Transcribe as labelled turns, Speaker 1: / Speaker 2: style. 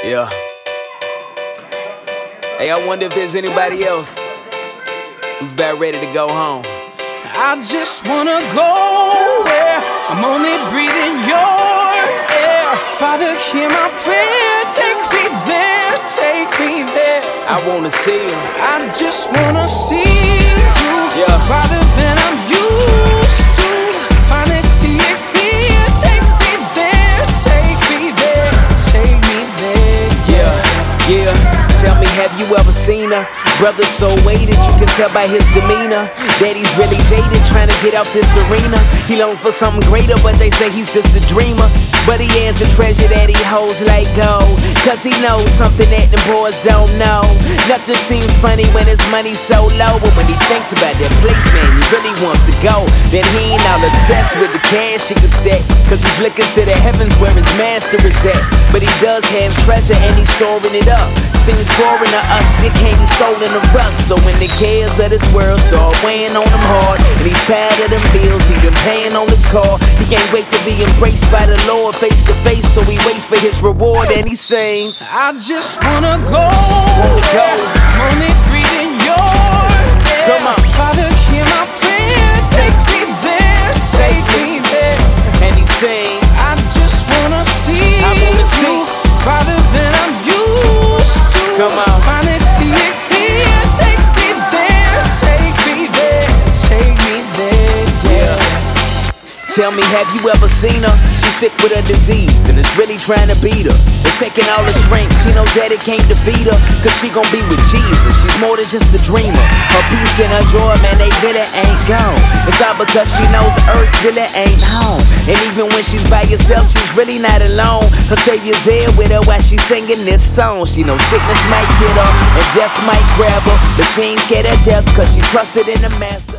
Speaker 1: Yeah. Hey, I wonder if there's anybody else who's about ready to go home.
Speaker 2: I just wanna go where I'm only breathing your air. Father, hear my prayer. Take me there, take me there.
Speaker 1: I wanna see him.
Speaker 2: I just wanna see you, rather than I'm used to. Finally see it clear. Take me there, take me there, take me there.
Speaker 1: Yeah. Tell me, have you ever seen her? Brother so weighted, you can tell by his demeanor that he's really jaded, trying to get out this arena. He longed for something greater, but they say he's just a dreamer. But he has a treasure that he holds like gold, cause he knows something that the boys don't know. Nothing seems funny when his money's so low, but when he thinks about that place, man, he really wants to go. Then he ain't all obsessed with the cash he can stack, cause he's looking to the heavens where his master is at. But he does have treasure and he's storing it up. Seems foreign to us, it can't be stolen to us. So when the cares of this world start weighing on him hard, and he's tired of them bills he been paying on his car, he can't wait to be embraced by the Lord face to face. So he waits for his reward and he sings,
Speaker 2: I just wanna go, I'm only breathing your air.
Speaker 1: Come on.
Speaker 2: Father, hear my prayer. Take me there, take me there.
Speaker 1: And he sings,
Speaker 2: I just wanna see you, rather than I'm used to.
Speaker 1: Come on.
Speaker 2: Finally see it clear. Take me there, take me there, take me there. Yeah.
Speaker 1: Tell me, have you ever seen her? She's sick with a disease and it's really trying to beat her. It's taking all her strength, she knows that it can't defeat her, cause she gon' be with Jesus, she's more than just a dreamer. Her peace and her joy, man, they really ain't gone. It's all because she knows earth really ain't home. And even when she's by herself, she's really not alone. Her Savior's there with her while she's singing this song. She knows sickness might get her and death might grab her, but she ain't scared of death cause she trusted in the Master.